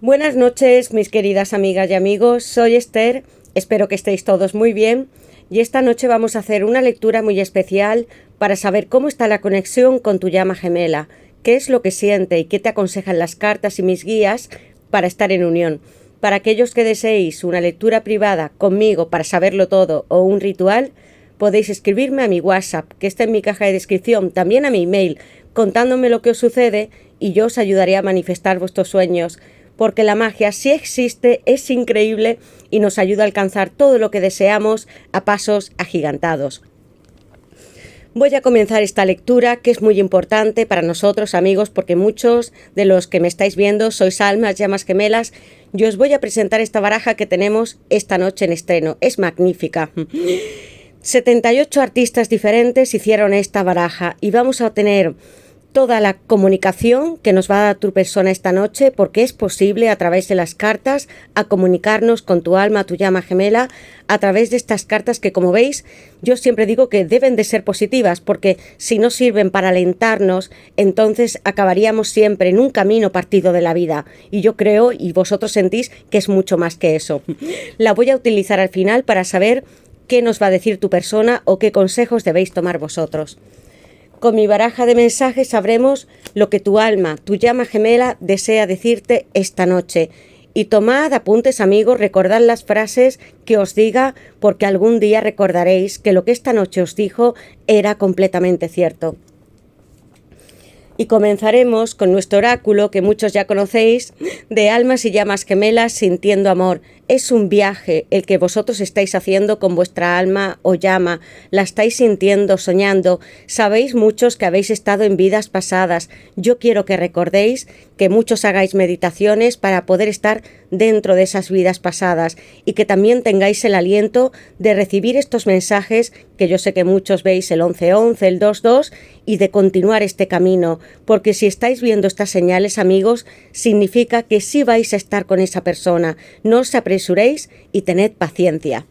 Buenas noches, mis queridas amigas y amigos. Soy Esther, espero que estéis todos muy bien y esta noche vamos a hacer una lectura muy especial para saber cómo está la conexión con tu llama gemela, qué es lo que siente y qué te aconsejan las cartas y mis guías para estar en unión. Para aquellos que deseéis una lectura privada conmigo para saberlo todo o un ritual, podéis escribirme a mi WhatsApp, que está en mi caja de descripción, también a mi email, contándome lo que os sucede y yo os ayudaré a manifestar vuestros sueños. Porque la magia sí existe, es increíble y nos ayuda a alcanzar todo lo que deseamos a pasos agigantados. Voy a comenzar esta lectura que es muy importante para nosotros, amigos, porque muchos de los que me estáis viendo sois almas, llamas gemelas. Yo os voy a presentar esta baraja que tenemos esta noche en estreno. Es magnífica. 78 artistas diferentes hicieron esta baraja y vamos a tener toda la comunicación que nos va a dar tu persona esta noche, porque es posible a través de las cartas a comunicarnos con tu alma, tu llama gemela, a través de estas cartas que, como veis, yo siempre digo que deben de ser positivas, porque si no sirven para alentarnos, entonces acabaríamos siempre en un camino partido de la vida. Y yo creo, y vosotros sentís, que es mucho más que eso. La voy a utilizar al final para saber qué nos va a decir tu persona o qué consejos debéis tomar vosotros. Con mi baraja de mensajes sabremos lo que tu alma, tu llama gemela, desea decirte esta noche. Y tomad apuntes, amigos, recordad las frases que os diga, porque algún día recordaréis que lo que esta noche os dijo era completamente cierto. Y comenzaremos con nuestro oráculo, que muchos ya conocéis, de almas y llamas gemelas sintiendo amor. Es un viaje el que vosotros estáis haciendo con vuestra alma o llama, la estáis sintiendo, soñando. Sabéis muchos que habéis estado en vidas pasadas. Yo quiero que recordéis que muchos hagáis meditaciones para poder estar dentro de esas vidas pasadas y que también tengáis el aliento de recibir estos mensajes que yo sé que muchos veis el 1111, el 22 y de continuar este camino, porque si estáis viendo estas señales, amigos, significa que sí vais a estar con esa persona. No os apresuréis y tened paciencia.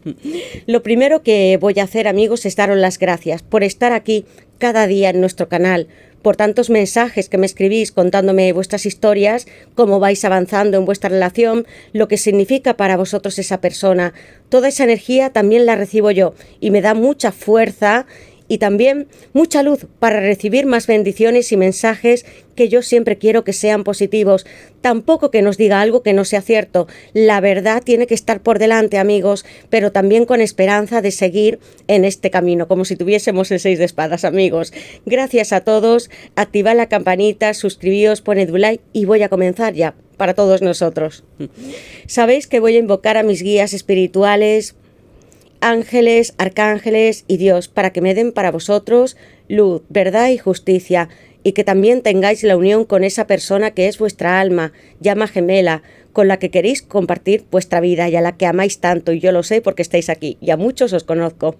Lo primero que voy a hacer, amigos, es daros las gracias por estar aquí cada día en nuestro canal, por tantos mensajes que me escribís contándome vuestras historias, cómo vais avanzando en vuestra relación, lo que significa para vosotros esa persona. Toda esa energía también la recibo yo y me da mucha fuerza y también mucha luz para recibir más bendiciones y mensajes que yo siempre quiero que sean positivos. Tampoco que nos diga algo que no sea cierto. La verdad tiene que estar por delante, amigos, pero también con esperanza de seguir en este camino, como si tuviésemos el 6 de espadas, amigos. Gracias a todos, activad la campanita, suscribíos, poned un like y voy a comenzar ya para todos nosotros. Sabéis que voy a invocar a mis guías espirituales, ángeles, arcángeles y Dios, para que me den para vosotros luz, verdad y justicia, y que también tengáis la unión con esa persona que es vuestra alma, llama gemela, con la que queréis compartir vuestra vida y a la que amáis tanto, y yo lo sé porque estáis aquí, y a muchos os conozco.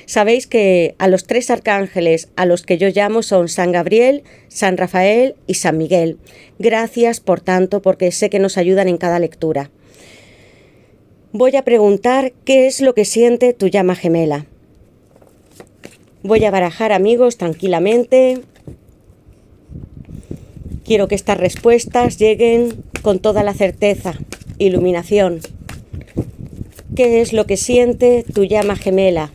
Sabéis que a los 3 arcángeles a los que yo llamo son San Gabriel, San Rafael y San Miguel. Gracias por tanto, porque sé que nos ayudan en cada lectura. Voy a preguntar qué es lo que siente tu llama gemela. Voy a barajar, amigos, tranquilamente. Quiero que estas respuestas lleguen con toda la certeza, iluminación. ¿Qué es lo que siente tu llama gemela?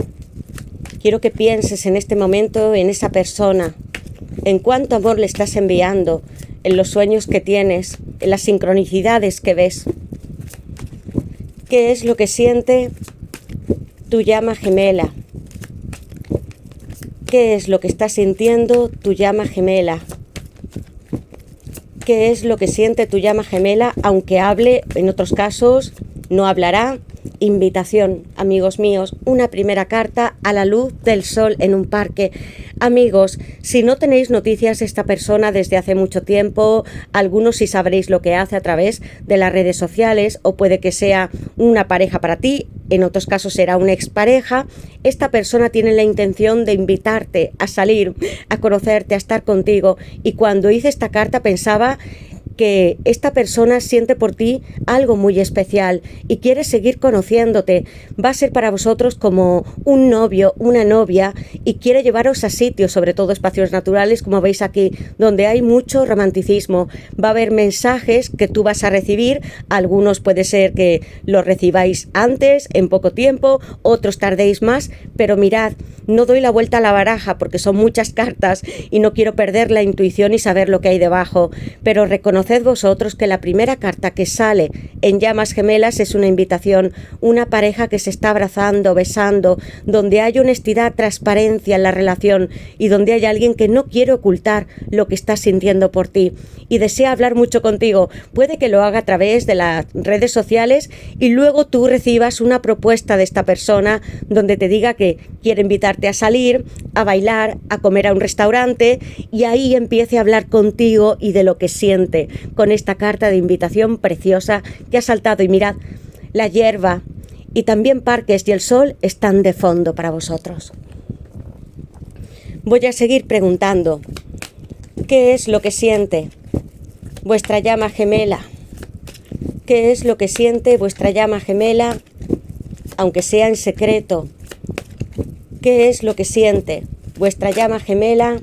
Quiero que pienses en este momento en esa persona, en cuánto amor le estás enviando, en los sueños que tienes, en las sincronicidades que ves. ¿Qué es lo que siente tu llama gemela? ¿Qué es lo que está sintiendo tu llama gemela? ¿Qué es lo que siente tu llama gemela? Aunque hable, en otros casos no hablará. Invitación, amigos míos, una primera carta a la luz del sol en un parque. Amigos, si no tenéis noticias de esta persona desde hace mucho tiempo, algunos sí sabréis lo que hace a través de las redes sociales, o puede que sea una pareja para ti, en otros casos será una expareja. Esta persona tiene la intención de invitarte a salir, a conocerte, a estar contigo. Y cuando hice esta carta pensaba que esta persona siente por ti algo muy especial y quiere seguir conociéndote. Va a ser para vosotros como un novio, una novia, y quiere llevaros a sitios, sobre todo espacios naturales, como veis aquí, donde hay mucho romanticismo. Va a haber mensajes que tú vas a recibir, algunos puede ser que los recibáis antes, en poco tiempo, otros tardéis más, pero mirad, no doy la vuelta a la baraja porque son muchas cartas y no quiero perder la intuición y saber lo que hay debajo, pero reconoced vosotros que la primera carta que sale en llamas gemelas es una invitación, una pareja que se está abrazando, besando, donde hay honestidad, transparencia en la relación y donde hay alguien que no quiere ocultar lo que está sintiendo por ti y desea hablar mucho contigo. Puede que lo haga a través de las redes sociales y luego tú recibas una propuesta de esta persona donde te diga que quiere invitarte a salir, a bailar, a comer a un restaurante y ahí empiece a hablar contigo y de lo que siente con esta carta de invitación preciosa que ha saltado. Y mirad, la hierba y también parques y el sol están de fondo para vosotros. Voy a seguir preguntando, ¿qué es lo que siente vuestra llama gemela? ¿Qué es lo que siente vuestra llama gemela, aunque sea en secreto? ¿Qué es lo que siente vuestra llama gemela?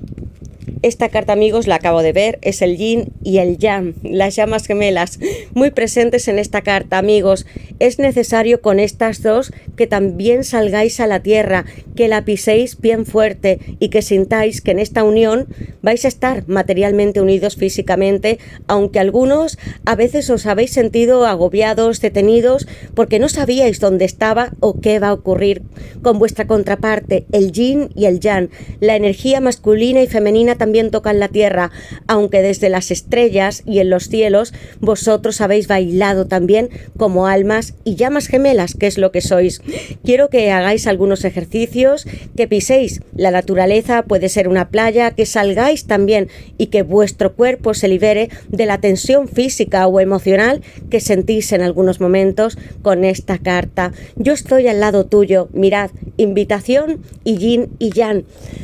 Esta carta, amigos, la acabo de ver, es el yin y el yang, las llamas gemelas, muy presentes en esta carta, amigos. Es necesario con estas dos que también salgáis a la tierra, que la piséis bien fuerte y que sintáis que en esta unión vais a estar materialmente unidos físicamente, aunque algunos a veces os habéis sentido agobiados, detenidos, porque no sabíais dónde estaba o qué va a ocurrir con vuestra contraparte, el yin y el yang. La energía masculina y femenina también tocan la tierra, aunque desde las estrellas y en los cielos vosotros habéis bailado también como almas y llamas gemelas, que es lo que sois. Quiero que hagáis algunos ejercicios, que piséis la naturaleza, puede ser una playa, que salgáis también y que vuestro cuerpo se libere de la tensión física o emocional que sentís en algunos momentos con esta carta. Yo estoy al lado tuyo, mirad, invitación y yin y yang.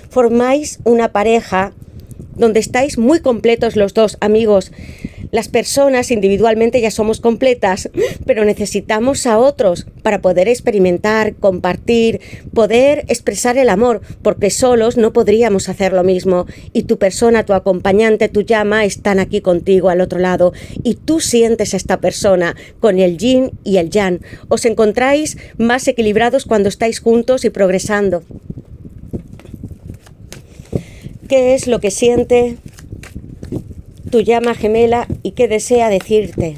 Formáis una pareja donde estáis muy completos los dos, amigos. Las personas individualmente ya somos completas, pero necesitamos a otros para poder experimentar, compartir, poder expresar el amor, porque solos no podríamos hacer lo mismo. Y tu persona, tu acompañante, tu llama están aquí contigo al otro lado. Y tú sientes a esta persona con el yin y el yang. Os encontráis más equilibrados cuando estáis juntos y progresando. ¿Qué es lo que siente tu llama gemela y qué desea decirte?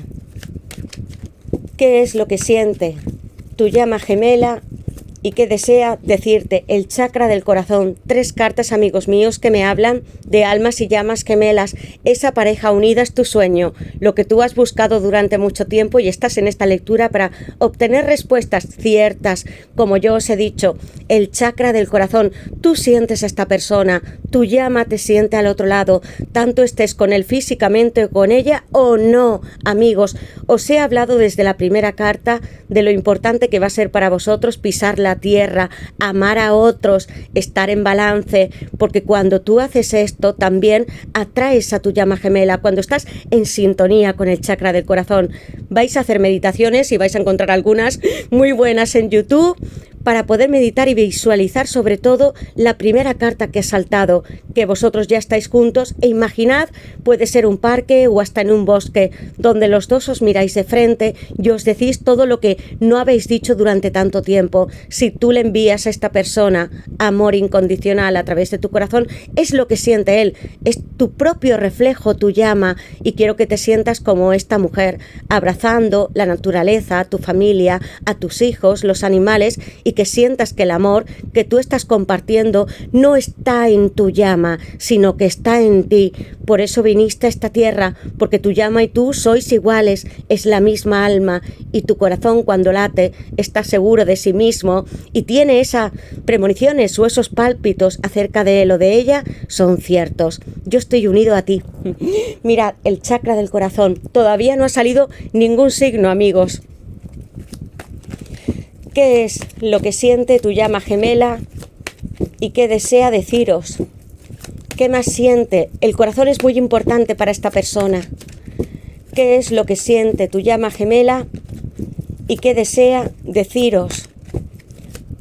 ¿Qué es lo que siente tu llama gemela y qué desea decirte? El chakra del corazón. 3 cartas, amigos míos, que me hablan de almas y llamas gemelas. Esa pareja unida es tu sueño, lo que tú has buscado durante mucho tiempo, y estás en esta lectura para obtener respuestas ciertas. Como yo os he dicho, el chakra del corazón. Tú sientes a esta persona, tu llama te siente al otro lado, tanto estés con él físicamente o con ella o no, amigos. Os he hablado desde la primera carta de lo importante que va a ser para vosotros pisar la tierra, amar a otros, estar en balance, porque cuando tú haces esto también atraes a tu llama gemela. Cuando estás en sintonía con el chakra del corazón, vais a hacer meditaciones y vais a encontrar algunas muy buenas en YouTube para poder meditar y visualizar sobre todo la primera carta que ha saltado, que vosotros ya estáis juntos, e imaginad, puede ser un parque o hasta en un bosque, donde los dos os miráis de frente y os decís todo lo que no habéis dicho durante tanto tiempo. Si tú le envías a esta persona amor incondicional a través de tu corazón, es lo que siente él, es tu propio reflejo, tu llama, y quiero que te sientas como esta mujer, abrazando la naturaleza, a tu familia, a tus hijos, los animales, y que sientas que el amor que tú estás compartiendo no está en tu llama, sino que está en ti. Por eso viniste a esta tierra, porque tu llama y tú sois iguales, es la misma alma, y tu corazón cuando late está seguro de sí mismo y tiene esas premoniciones o esos pálpitos acerca de él o de ella, son ciertos. Yo estoy unido a ti. Mirad, el chakra del corazón. Todavía no ha salido ningún signo, amigos. ¿Qué es lo que siente tu llama gemela y qué desea deciros? ¿Qué más siente? El corazón es muy importante para esta persona. qué es lo que siente tu llama gemela y qué desea deciros.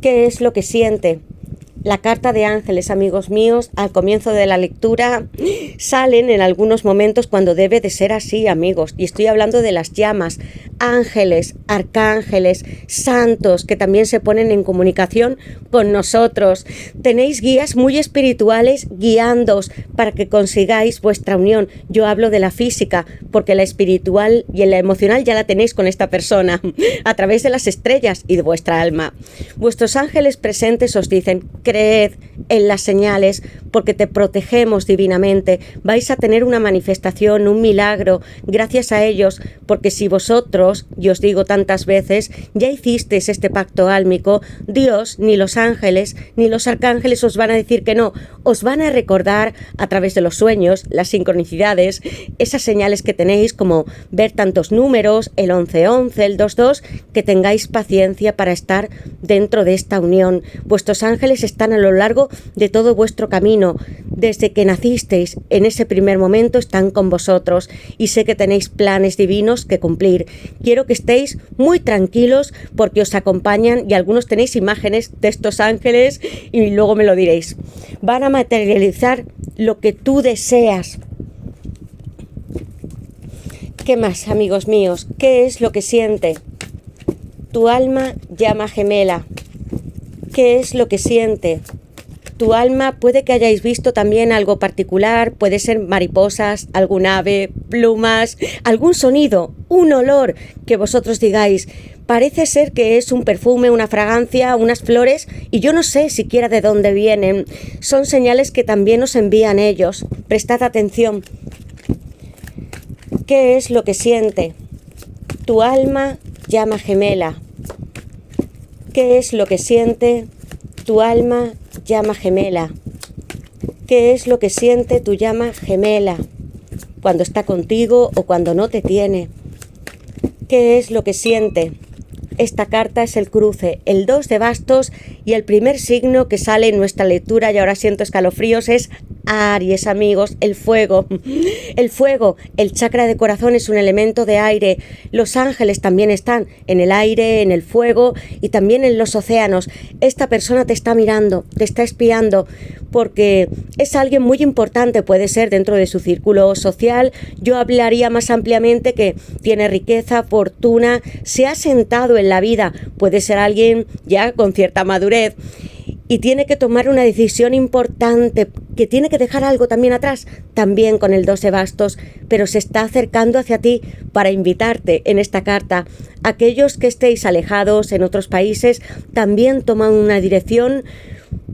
¿Qué es lo que siente? La carta de ángeles, amigos míos, al comienzo de la lectura salen en algunos momentos cuando debe de ser así, amigos. Y estoy hablando de las llamas, ángeles, arcángeles, santos, que también se ponen en comunicación con nosotros. Tenéis guías muy espirituales guiándoos para que consigáis vuestra unión. Yo hablo de la física, porque la espiritual y la emocional ya la tenéis con esta persona, a través de las estrellas y de vuestra alma. Vuestros ángeles presentes os dicen: creed en las señales porque te protegemos divinamente. Vais a tener una manifestación, un milagro, gracias a ellos, porque si vosotros, y os digo tantas veces, ya hicisteis este pacto álmico, Dios, ni los ángeles, ni los arcángeles os van a decir que no, os van a recordar a través de los sueños, las sincronicidades, esas señales que tenéis como ver tantos números, el 1111, el 22, que tengáis paciencia para estar dentro de esta unión. Vuestros ángeles están a lo largo de todo vuestro camino. Desde que nacisteis, en ese primer momento están con vosotros y sé que tenéis planes divinos que cumplir. Quiero que estéis muy tranquilos porque os acompañan y algunos tenéis imágenes de estos ángeles y luego me lo diréis. Van a materializar lo que tú deseas. ¿Qué más, amigos míos? ¿Qué es lo que siente tu alma llama gemela? ¿Qué es lo que siente tu alma? Puede que hayáis visto también algo particular, puede ser mariposas, algún ave, plumas, algún sonido, un olor que vosotros digáis: parece ser que es un perfume, una fragancia, unas flores, y yo no sé siquiera de dónde vienen. Son señales que también os envían ellos. Prestad atención. ¿Qué es lo que siente tu alma llama gemela? ¿Qué es lo que siente tu alma llama gemela? ¿Qué es lo que siente tu llama gemela cuando está contigo o cuando no te tiene? ¿Qué es lo que siente? Esta carta es el cruce, el 2 de bastos, y el primer signo que sale en nuestra lectura, y ahora siento escalofríos, es Aries, amigos, el fuego. El fuego, el chakra de corazón, es un elemento de aire. Los ángeles también están en el aire, en el fuego y también en los océanos. Esta persona te está mirando, te está espiando, porque es alguien muy importante, puede ser dentro de su círculo social. Yo hablaría más ampliamente que tiene riqueza, fortuna, se ha sentado en la vida, puede ser alguien ya con cierta madurez y tiene que tomar una decisión importante, que tiene que dejar algo también atrás, también con el 2 de bastos, pero se está acercando hacia ti para invitarte en esta carta. Aquellos que estéis alejados en otros países también toman una dirección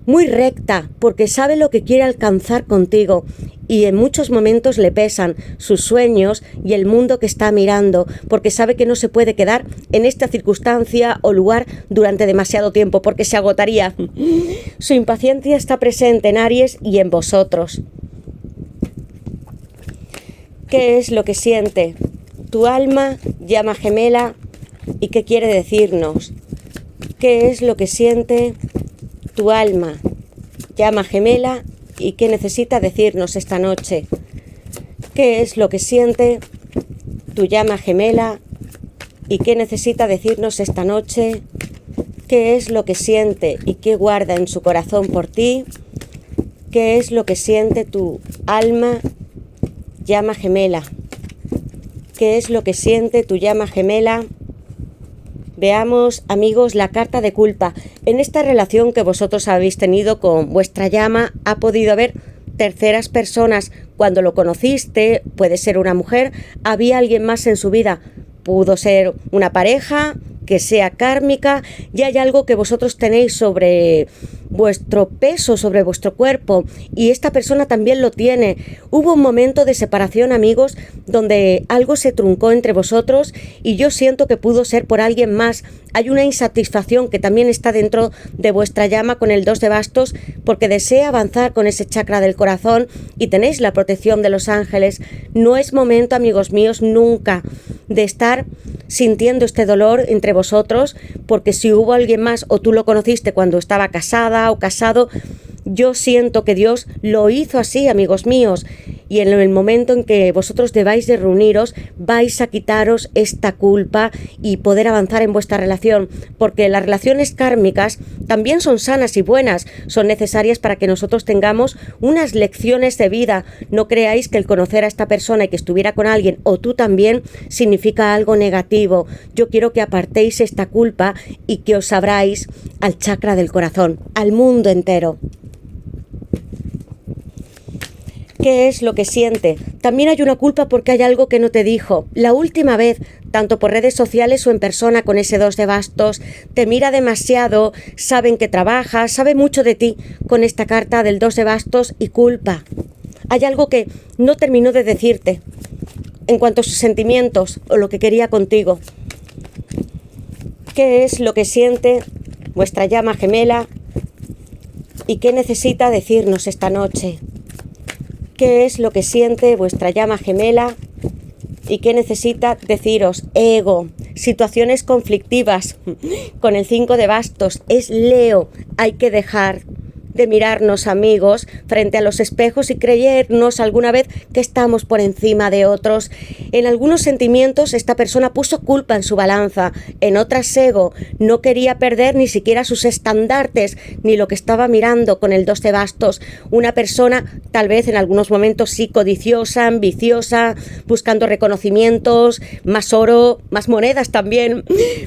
muy recta, porque sabe lo que quiere alcanzar contigo y en muchos momentos le pesan sus sueños y el mundo que está mirando, porque sabe que no se puede quedar en esta circunstancia o lugar durante demasiado tiempo, porque se agotaría. Su impaciencia está presente en Aries y en vosotros. ¿Qué es lo que siente tu alma llama gemela y qué quiere decirnos? ¿Qué es lo que siente tu alma llama gemela y qué necesita decirnos esta noche? ¿Qué es lo que siente tu llama gemela y qué necesita decirnos esta noche? ¿Qué es lo que siente y qué guarda en su corazón por ti? ¿Qué es lo que siente tu alma llama gemela? ¿Qué es lo que siente tu llama gemela? Veamos, amigos, la carta de culpa. En esta relación que vosotros habéis tenido con vuestra llama, ha podido haber terceras personas. Cuando lo conociste, puede ser una mujer, había alguien más en su vida. Pudo ser una pareja, que sea kármica, y hay algo que vosotros tenéis sobre vuestro peso, sobre vuestro cuerpo, y esta persona también lo tiene. Hubo un momento de separación, amigos, donde algo se truncó entre vosotros y yo siento que pudo ser por alguien más. Hay una insatisfacción que también está dentro de vuestra llama con el 2 de bastos, porque desea avanzar con ese chakra del corazón y tenéis la protección de los ángeles. No es momento, amigos míos, nunca de estar sintiendo este dolor entre vosotros, porque si hubo alguien más o tú lo conociste cuando estaba casada o casado, Yo siento que Dios lo hizo así, amigos míos, y en el momento en que vosotros debáis de reuniros, vais a quitaros esta culpa y poder avanzar en vuestra relación, porque las relaciones kármicas también son sanas y buenas, son necesarias para que nosotros tengamos unas lecciones de vida. No creáis que el conocer a esta persona y que estuviera con alguien, o tú también, significa algo negativo. Yo quiero que apartéis esta culpa y que os abráis al chakra del corazón, al mundo entero. ¿Qué es lo que siente? También hay una culpa porque hay algo que no te dijo. La última vez, tanto por redes sociales o en persona con ese 2 de bastos, te mira demasiado, saben que trabajas, sabe mucho de ti con esta carta del 2 de bastos y culpa. Hay algo que no terminó de decirte en cuanto a sus sentimientos o lo que quería contigo. ¿Qué es lo que siente vuestra llama gemela y qué necesita decirnos esta noche? ¿Qué es lo que siente vuestra llama gemela y qué necesita deciros? Ego, situaciones conflictivas con el 5 de bastos, es Leo. Hay que dejar de mirarnos, amigos, frente a los espejos y creernos alguna vez que estamos por encima de otros. En algunos sentimientos esta persona puso culpa en su balanza, en otras ego. No quería perder ni siquiera sus estandartes, ni lo que estaba mirando con el 2 de bastos. Una persona tal vez en algunos momentos sí codiciosa, ambiciosa, buscando reconocimientos, más oro, más monedas también,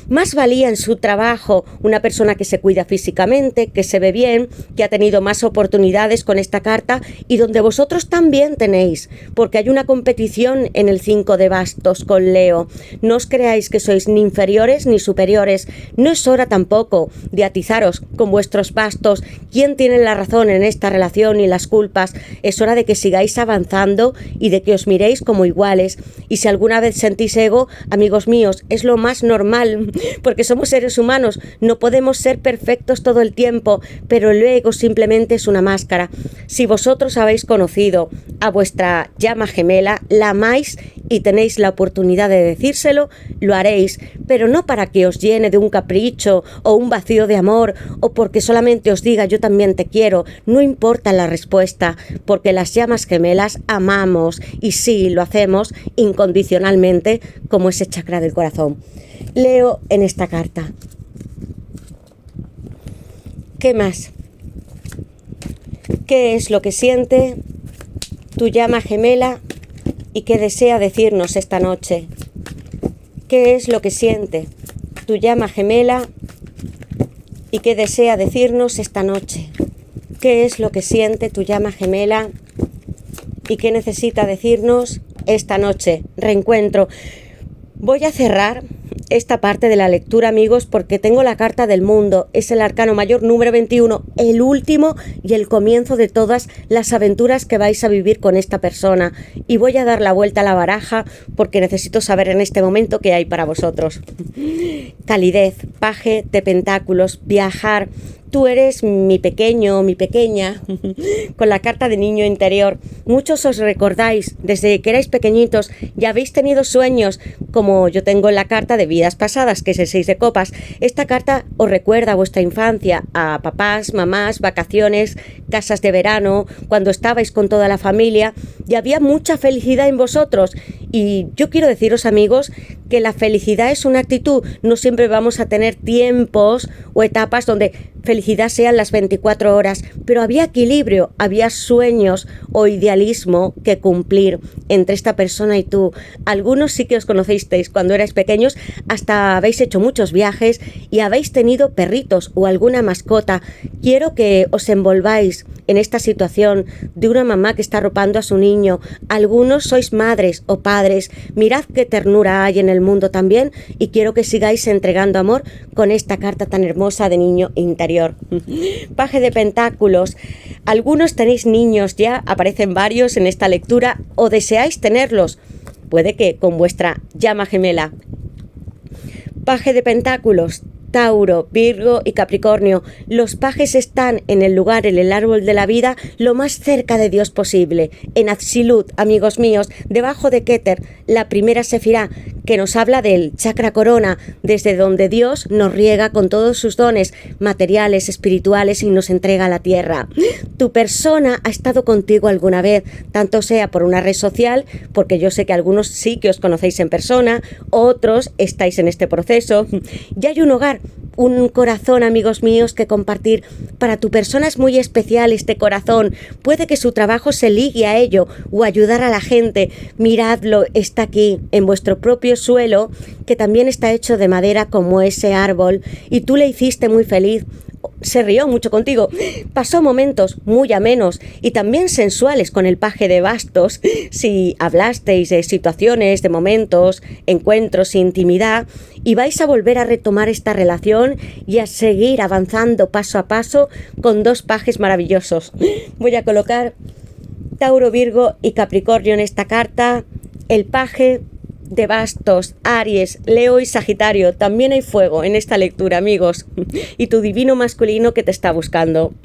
más valía en su trabajo. Una persona que se cuida físicamente, que se ve bien, que ha tenido más oportunidades con esta carta y donde vosotros también tenéis, porque hay una competición en el 5 de bastos con Leo. No os creáis que sois ni inferiores ni superiores. No es hora tampoco de atizaros con vuestros bastos. ¿Quién tiene la razón en esta relación y las culpas? Es hora de que sigáis avanzando y de que os miréis como iguales. Y si alguna vez sentís ego, amigos míos, es lo más normal, porque somos seres humanos, no podemos ser perfectos todo el tiempo, pero el ego simplemente es una máscara. Si vosotros habéis conocido a vuestra llama gemela, la amáis y tenéis la oportunidad de decírselo, lo haréis, pero no para que os llene de un capricho o un vacío de amor o porque solamente os diga yo también te quiero. No importa la respuesta, porque las llamas gemelas amamos y sí, lo hacemos incondicionalmente como ese chakra del corazón. Leo en esta carta. ¿Qué más? ¿Qué es lo que siente tu llama gemela y qué desea decirnos esta noche? ¿Qué es lo que siente tu llama gemela y qué desea decirnos esta noche? ¿Qué es lo que siente tu llama gemela y qué necesita decirnos esta noche? Reencuentro. Voy a cerrar esta parte de la lectura, amigos, porque tengo la carta del mundo. Es el arcano mayor número 21, el último y el comienzo de todas las aventuras que vais a vivir con esta persona. Y voy a dar la vuelta a la baraja porque necesito saber en este momento qué hay para vosotros. Calidez, paje de pentáculos, viajar. Tú eres mi pequeño, mi pequeña, con la carta de niño interior. Muchos os recordáis, desde que erais pequeñitos, ya habéis tenido sueños, como yo tengo en la carta de vidas pasadas, que es el 6 de copas. Esta carta os recuerda a vuestra infancia, a papás, mamás, vacaciones, casas de verano, cuando estabais con toda la familia, y había mucha felicidad en vosotros. Y yo quiero deciros, amigos, que la felicidad es una actitud. No siempre vamos a tener tiempos o etapas donde felicidad sean las 24 horas, pero había equilibrio, había sueños o idealismo que cumplir entre esta persona y tú. Algunos sí que os conocisteis cuando erais pequeños, hasta habéis hecho muchos viajes y habéis tenido perritos o alguna mascota. Quiero que os envolváis en esta situación de una mamá que está arropando a su niño. Algunos sois madres o padres. Mirad qué ternura hay en el mundo también y quiero que sigáis entregando amor con esta carta tan hermosa de niño interior. Paje de pentáculos. Algunos tenéis niños ya, aparecen varios en esta lectura o deseáis tenerlos. Puede que con vuestra llama gemela. Paje de pentáculos. Tauro, Virgo y Capricornio. Los pajes están en el lugar, en el árbol de la vida, lo más cerca de Dios posible. En Atzilut, amigos míos, debajo de Keter, la primera sefirá. que nos habla del chakra corona, desde donde Dios nos riega con todos sus dones materiales, espirituales y nos entrega a la tierra. Tu persona ha estado contigo alguna vez, tanto sea por una red social, porque yo sé que algunos sí que os conocéis en persona, otros estáis en este proceso. Ya hay un hogar, un corazón, amigos míos, que compartir. Para tu persona es muy especial este corazón. Puede que su trabajo se ligue a ello o ayudar a la gente. Miradlo, está aquí, en vuestro propio suelo, que también está hecho de madera como ese árbol, y tú le hiciste muy feliz. Se rió mucho contigo, pasó momentos muy amenos y también sensuales con el paje de bastos. Si hablasteis de situaciones, de momentos, encuentros, intimidad, y vais a volver a retomar esta relación y a seguir avanzando paso a paso con dos pajes maravillosos. Voy a colocar Tauro, Virgo y Capricornio en esta carta. El paje de bastos, Aries, Leo y Sagitario. También hay fuego en esta lectura, amigos, y tu divino masculino que te está buscando.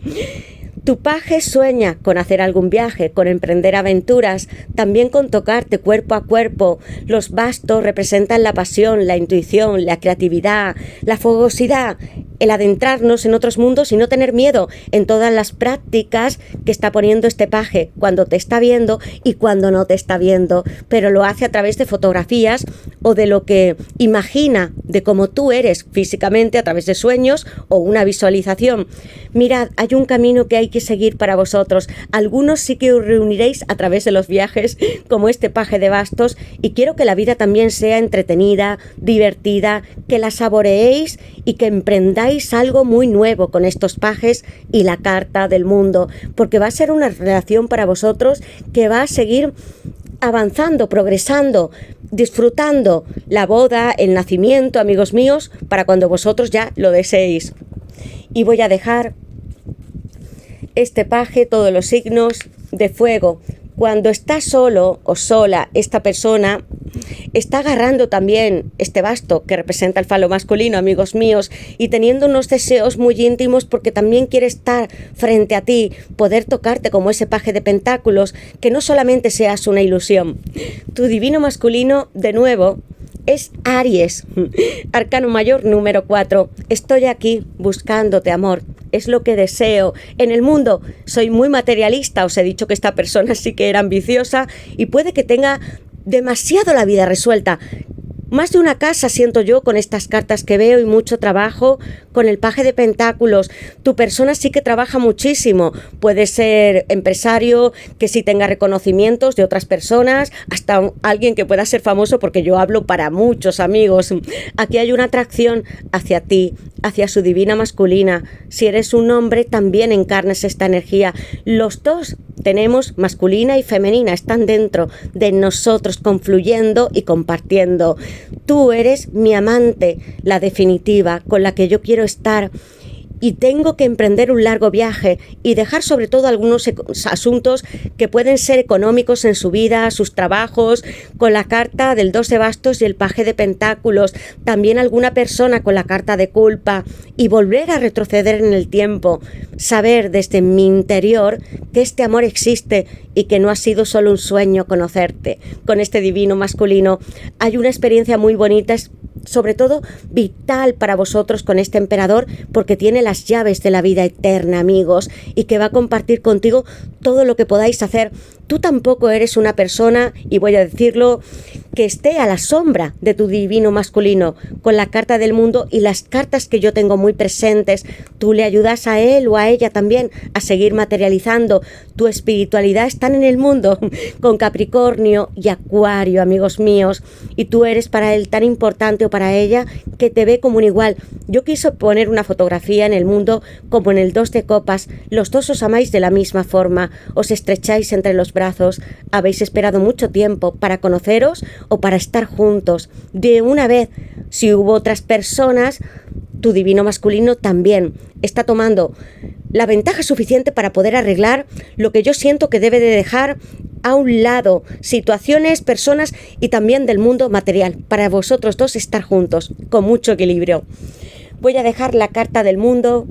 Tu paje sueña con hacer algún viaje, con emprender aventuras, también con tocarte cuerpo a cuerpo. Los bastos representan la pasión, la intuición, la creatividad, la fogosidad, el adentrarnos en otros mundos y no tener miedo en todas las prácticas que está poniendo este paje, cuando te está viendo y cuando no te está viendo, pero lo hace a través de fotografías o de lo que imagina de cómo tú eres físicamente a través de sueños o una visualización. Mirad, hay un camino que hay que seguir para vosotros. Algunos sí que os reuniréis a través de los viajes, como este paje de bastos, y quiero que la vida también sea entretenida, divertida, que la saboreéis y que emprendáis algo muy nuevo con estos pajes y la carta del mundo, porque va a ser una relación para vosotros que va a seguir avanzando, progresando, disfrutando la boda, el nacimiento, amigos míos, para cuando vosotros ya lo deseéis. Y voy a dejar este paje, todos los signos de fuego. Cuando está solo o sola, esta persona está agarrando también este basto que representa el falo masculino, amigos míos, y teniendo unos deseos muy íntimos porque también quiere estar frente a ti, poder tocarte como ese paje de pentáculos, que no solamente seas una ilusión. Tu divino masculino, de nuevo, es Aries, arcano mayor número 4. Estoy aquí buscándote, amor. Es lo que deseo. En el mundo soy muy materialista. Os he dicho que esta persona sí que era ambiciosa y puede que tenga demasiado la vida resuelta. Más de una casa siento yo con estas cartas que veo y mucho trabajo con el paje de pentáculos. Tu persona sí que trabaja muchísimo. Puede ser empresario que sí tenga reconocimientos de otras personas, hasta alguien que pueda ser famoso, porque yo hablo para muchos amigos. Aquí hay una atracción hacia ti, hacia su divina masculina. Si eres un hombre, también encarnas esta energía. Los dos tenemos masculina y femenina, están dentro de nosotros, confluyendo y compartiendo. Tú eres mi amante, la definitiva, con la que yo quiero estar. Y tengo que emprender un largo viaje y dejar sobre todo algunos asuntos que pueden ser económicos en su vida, sus trabajos, con la carta del 2 de bastos y el paje de pentáculos, también alguna persona con la carta de culpa, y volver a retroceder en el tiempo, saber desde mi interior que este amor existe y que no ha sido solo un sueño conocerte. Con este divino masculino hay una experiencia muy bonita, sobre todo vital para vosotros con este emperador, porque tiene las llaves de la vida eterna, amigos, y que va a compartir contigo todo lo que podáis hacer. Tú tampoco eres una persona, y voy a decirlo, que esté a la sombra de tu divino masculino. Con la carta del mundo y las cartas que yo tengo muy presentes, tú le ayudas a él o a ella también a seguir materializando. Tu espiritualidad está en el mundo, con Capricornio y Acuario, amigos míos, y tú eres para él tan importante o para ella que te ve como un igual. Yo quise poner una fotografía en el mundo como en el 2 de copas. Los dos os amáis de la misma forma, os estrecháis entre los brazos. Habéis esperado mucho tiempo para conoceros o para estar juntos de una vez. Si hubo otras personas, tu divino masculino también está tomando la ventaja suficiente para poder arreglar lo que yo siento que debe de dejar a un lado, situaciones, personas y también del mundo material, para vosotros dos estar juntos con mucho equilibrio. Voy a dejar la carta del mundo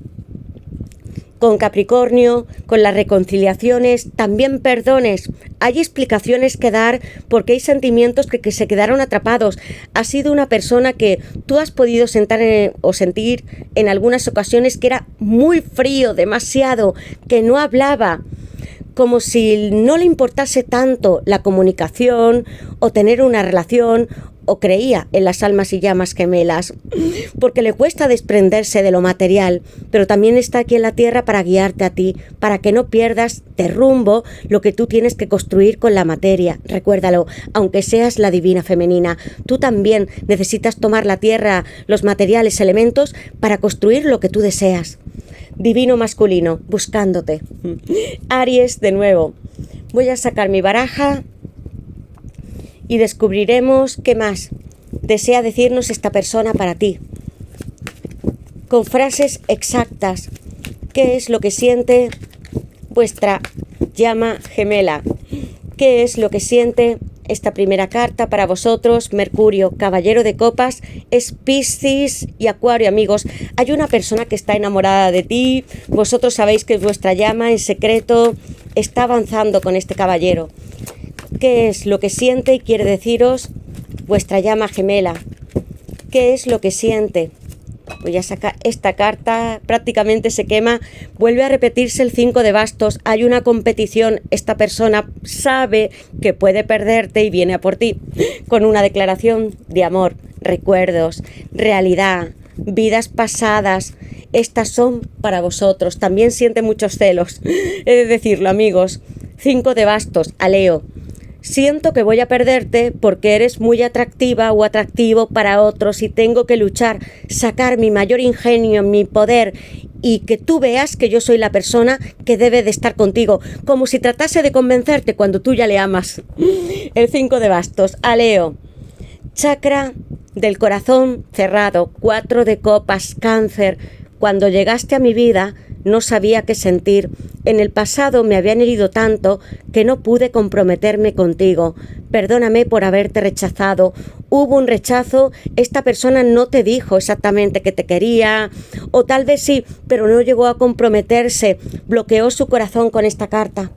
Con Capricornio, con las reconciliaciones, también perdones. Hay explicaciones que dar porque hay sentimientos que se quedaron atrapados. Has sido una persona que tú has podido sentir en algunas ocasiones que era muy frío, demasiado, que no hablaba, como si no le importase tanto la comunicación o tener una relación, o creía en las almas y llamas gemelas, porque le cuesta desprenderse de lo material, pero también está aquí en la tierra para guiarte a ti, para que no pierdas de rumbo lo que tú tienes que construir con la materia. Recuérdalo, aunque seas la divina femenina, tú también necesitas tomar la tierra, los materiales, elementos, para construir lo que tú deseas. Divino masculino, buscándote. Aries, de nuevo. Voy a sacar mi baraja y descubriremos qué más desea decirnos esta persona para ti. Con frases exactas, ¿qué es lo que siente vuestra llama gemela? ¿Qué es lo que siente esta primera carta para vosotros? Mercurio, caballero de copas, es Piscis y Acuario, amigos. Hay una persona que está enamorada de ti. Vosotros sabéis que vuestra llama en secreto está avanzando con este caballero. ¿Qué es lo que siente y quiere deciros vuestra llama gemela? ¿Qué es lo que siente? Voy a sacar esta carta, prácticamente se quema. Vuelve a repetirse el 5 de bastos. Hay una competición. Esta persona sabe que puede perderte y viene a por ti con una declaración de amor, recuerdos, realidad, vidas pasadas. Estas son para vosotros. También siente muchos celos. He de decirlo, amigos. 5 de bastos, a Leo. Siento que voy a perderte porque eres muy atractiva o atractivo para otros y tengo que luchar, sacar mi mayor ingenio, mi poder y que tú veas que yo soy la persona que debe de estar contigo, como si tratase de convencerte cuando tú ya le amas. El 5 de bastos, a Leo. Chakra del corazón cerrado, 4 de copas, Cáncer. Cuando llegaste a mi vida no sabía qué sentir. En el pasado me habían herido tanto que no pude comprometerme contigo. Perdóname por haberte rechazado. Hubo un rechazo, esta persona no te dijo exactamente que te quería, o tal vez sí, pero no llegó a comprometerse. Bloqueó su corazón con esta carta.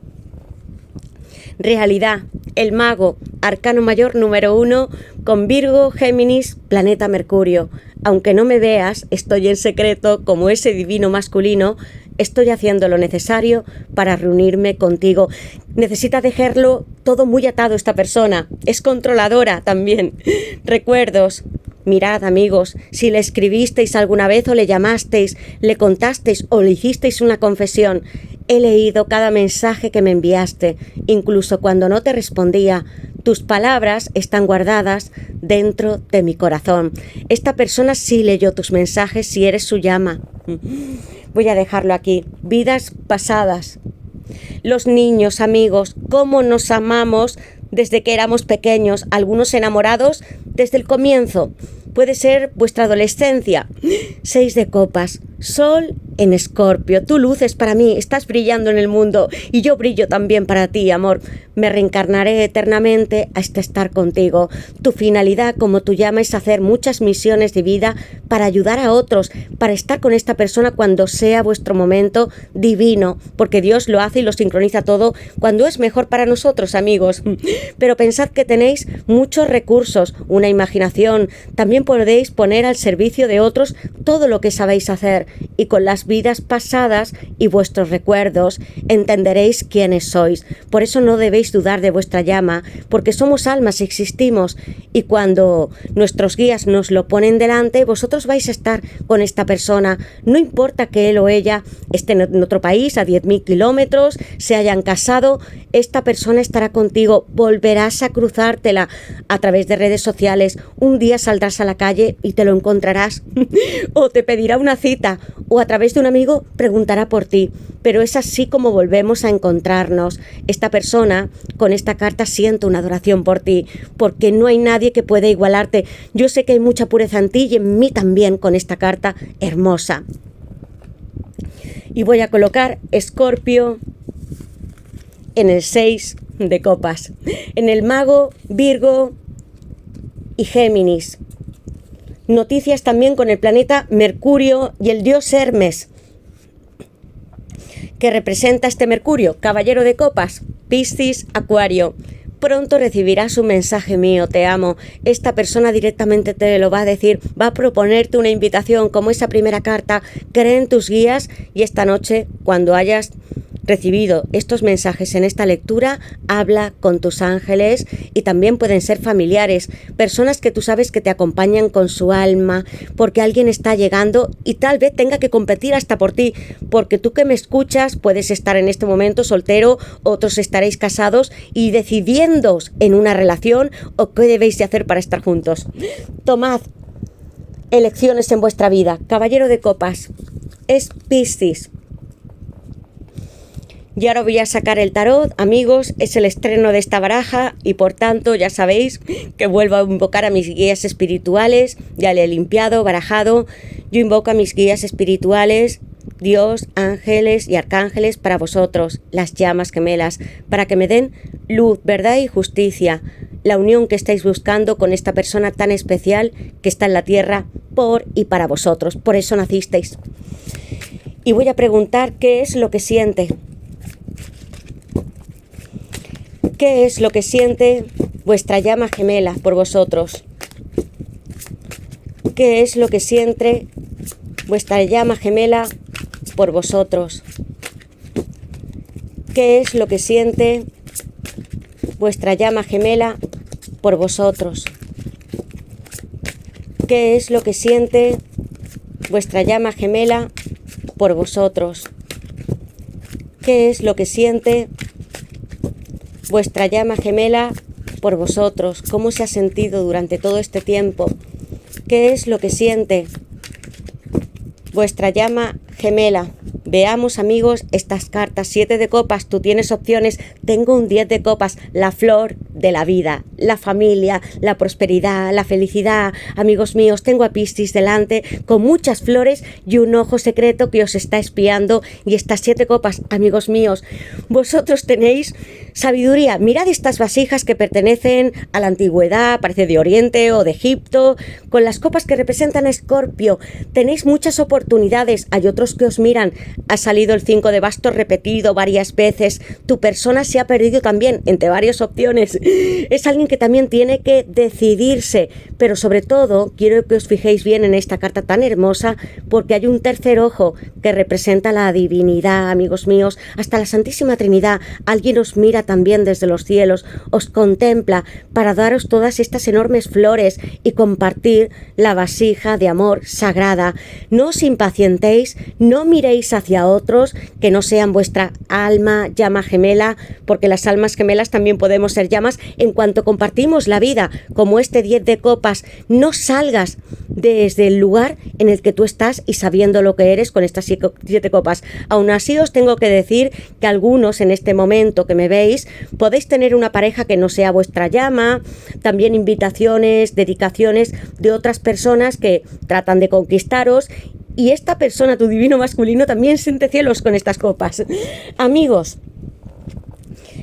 Realidad, el mago, arcano mayor número 1, con Virgo, Géminis, planeta Mercurio. Aunque no me veas, estoy en secreto como ese divino masculino, estoy haciendo lo necesario para reunirme contigo. Necesita dejarlo todo muy atado esta persona, es controladora también. Recuerdos. Mirad, amigos, si le escribisteis alguna vez o le llamasteis, le contasteis o le hicisteis una confesión, he leído cada mensaje que me enviaste, incluso cuando no te respondía. Tus palabras están guardadas dentro de mi corazón. Esta persona sí leyó tus mensajes si eres su llama. Voy a dejarlo aquí. Vidas pasadas. Los niños, amigos, cómo nos amamos desde que éramos pequeños, algunos enamorados desde el comienzo. Puede ser vuestra adolescencia. 6 de copas. Sol en Escorpio. Tu luz es para mí. Estás brillando en el mundo y yo brillo también para ti, amor. Me reencarnaré eternamente hasta estar contigo. Tu finalidad, como tú llamas, es hacer muchas misiones de vida para ayudar a otros, para estar con esta persona cuando sea vuestro momento divino, porque Dios lo hace y lo sincroniza todo cuando es mejor para nosotros, amigos. Pero pensad que tenéis muchos recursos, una imaginación. También podéis poner al servicio de otros todo lo que sabéis hacer, y con las vidas pasadas y vuestros recuerdos entenderéis quiénes sois. Por eso no debéis dudar de vuestra llama, porque somos almas y existimos, y cuando nuestros guías nos lo ponen delante, vosotros vais a estar con esta persona. No importa que él o ella esté en otro país a 10.000 kilómetros, se hayan casado, esta persona estará contigo. Volverás a cruzártela a través de redes sociales. Un día saldrás a la calle y te lo encontrarás o te pedirá una cita, o a través de un amigo preguntará por ti. Pero es así como volvemos a encontrarnos. Esta persona, con esta carta, siento una adoración por ti, porque no hay nadie que pueda igualarte. Yo sé que hay mucha pureza en ti y en mí también, con esta carta hermosa. Y voy a colocar Escorpio en el 6 de copas. En el mago, Virgo y Géminis. Noticias también con el planeta Mercurio y el dios Hermes. que representa este Mercurio, caballero de copas, Piscis, Acuario. Pronto recibirás un mensaje mío, te amo. Esta persona directamente te lo va a decir, va a proponerte una invitación como esa primera carta. Cree en tus guías y esta noche, cuando hayas recibido estos mensajes en esta lectura, habla con tus ángeles y también pueden ser familiares, personas que tú sabes que te acompañan con su alma, porque alguien está llegando y tal vez tenga que competir hasta por ti, porque tú que me escuchas puedes estar en este momento soltero, otros estaréis casados y decidiéndoos en una relación o qué debéis de hacer para estar juntos. Tomad elecciones en vuestra vida. Caballero de copas es Piscis. Y ahora voy a sacar el tarot, amigos, es el estreno de esta baraja y por tanto ya sabéis que vuelvo a invocar a mis guías espirituales, ya le he limpiado, barajado, yo invoco a mis guías espirituales, Dios, ángeles y arcángeles para vosotros, las llamas gemelas, para que me den luz, verdad y justicia, la unión que estáis buscando con esta persona tan especial que está en la tierra por y para vosotros, por eso nacisteis. Y voy a preguntar qué es lo que siente. ¿Qué es lo que siente vuestra llama gemela por vosotros? ¿Qué es lo que siente vuestra llama gemela por vosotros? ¿Qué es lo que siente vuestra llama gemela por vosotros? ¿Qué es lo que siente vuestra llama gemela por vosotros? ¿Qué es lo que siente vuestra llama gemela por vosotros? ¿Cómo se ha sentido durante todo este tiempo? ¿Qué es lo que siente vuestra llama gemela? Veamos, amigos, estas cartas. 7 de copas, tú tienes opciones. Tengo un 10 de copas, la flor de la vida, la familia, la prosperidad, la felicidad. Amigos míos, tengo a Piscis delante con muchas flores y un ojo secreto que os está espiando. Y estas 7 copas, amigos míos, vosotros tenéis sabiduría. Mirad estas vasijas que pertenecen a la antigüedad, parece de Oriente o de Egipto, con las copas que representan a Escorpio. Tenéis muchas oportunidades. Hay otros que os miran. Ha salido el 5 de bastos repetido varias veces. Tu persona se ha perdido también entre varias opciones. Es alguien que también tiene que decidirse. Pero sobre todo, quiero que os fijéis bien en esta carta tan hermosa, porque hay un tercer ojo que representa la divinidad, amigos míos. Hasta la Santísima Trinidad. Alguien os mira también desde los cielos, os contempla para daros todas estas enormes flores y compartir la vasija de amor sagrada. No os impacientéis, no miréis hacia otros que no sean vuestra alma, llama gemela, porque las almas gemelas también podemos ser llamas en cuanto compartimos la vida, como este 10 de copas. No salgas desde el lugar en el que tú estás y sabiendo lo que eres con estas 7 copas. Aún así os tengo que decir que algunos en este momento que me veis podéis tener una pareja que no sea vuestra llama, también invitaciones, dedicaciones de otras personas que tratan de conquistaros. Y esta persona, tu divino masculino, también siente celos con estas copas. Amigos,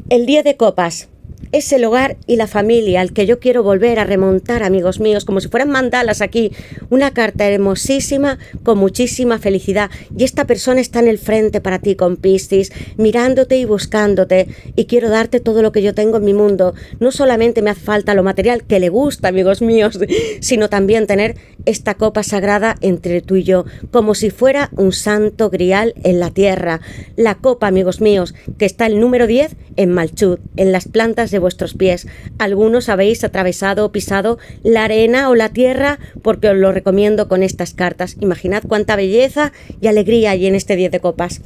el 10 de copas es el hogar y la familia al que yo quiero volver a remontar, amigos míos, como si fueran mandalas aquí. Una carta hermosísima con muchísima felicidad. Y esta persona está en el frente para ti con Piscis, mirándote y buscándote. Y quiero darte todo lo que yo tengo en mi mundo. No solamente me hace falta lo material que le gusta, amigos míos, sino también tener esta copa sagrada entre tú y yo, como si fuera un santo grial en la tierra. La copa, amigos míos, que está el número 10 en Malchut, en las plantas de vuestros pies. Algunos habéis atravesado o pisado la arena o la tierra, porque os lo recomiendo con estas cartas. Imaginad cuánta belleza y alegría hay en este 10 de copas.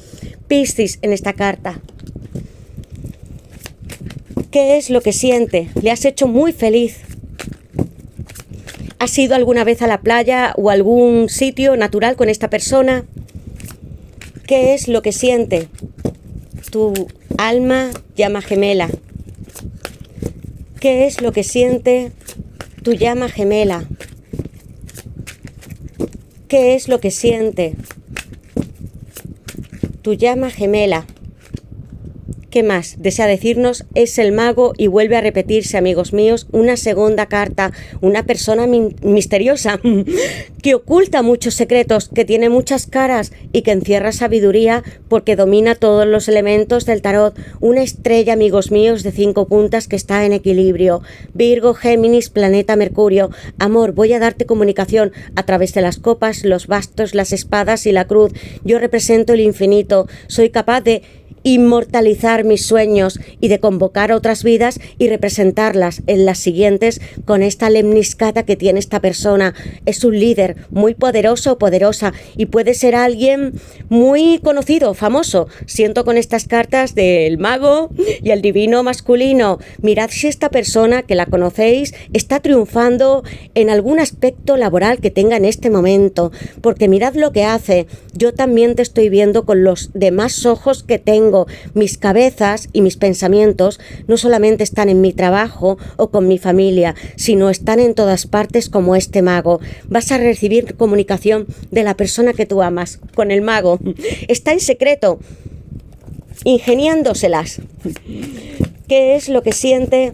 Piscis en esta carta. ¿Qué es lo que siente? Le has hecho muy feliz. ¿Has ido alguna vez a la playa o a algún sitio natural con esta persona? ¿Qué es lo que siente tu alma llama gemela? ¿Qué es lo que siente tu llama gemela? ¿Qué es lo que siente tu llama gemela? ¿Qué más desea decirnos? Es el mago y vuelve a repetirse, amigos míos, una segunda carta, una persona misteriosa que oculta muchos secretos, que tiene muchas caras y que encierra sabiduría porque domina todos los elementos del tarot. Una estrella, amigos míos, de 5 puntas que está en equilibrio. Virgo, Géminis, planeta Mercurio. Amor, voy a darte comunicación a través de las copas, los bastos, las espadas y la cruz. Yo represento el infinito. Soy capaz de inmortalizar mis sueños y de convocar otras vidas y representarlas en las siguientes con esta lemniscata que tiene esta persona. Es un líder muy poderoso o poderosa y puede ser alguien muy conocido, famoso. Siento con estas cartas del mago y el divino masculino. Mirad si esta persona que la conocéis está triunfando en algún aspecto laboral que tenga en este momento, porque mirad lo que hace. Yo también te estoy viendo con los demás ojos que tengo. Mis cabezas y mis pensamientos no solamente están en mi trabajo o con mi familia, sino están en todas partes como este mago. Vas a recibir comunicación de la persona que tú amas, con el mago. Está en secreto, ingeniándoselas. ¿Qué es lo que siente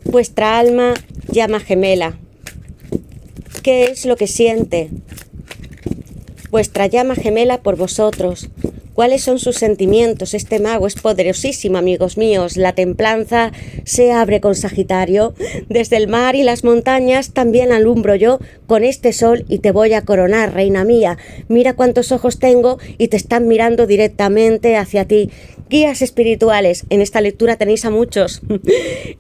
vuestra alma llama gemela? ¿Qué es lo que siente vuestra llama gemela por vosotros? ¿Cuáles son sus sentimientos? Este mago es poderosísimo, amigos míos. La templanza se abre con Sagitario. Desde el mar y las montañas también alumbro yo con este sol y te voy a coronar, reina mía. Mira cuántos ojos tengo y te están mirando directamente hacia ti. Guías espirituales, en esta lectura tenéis a muchos.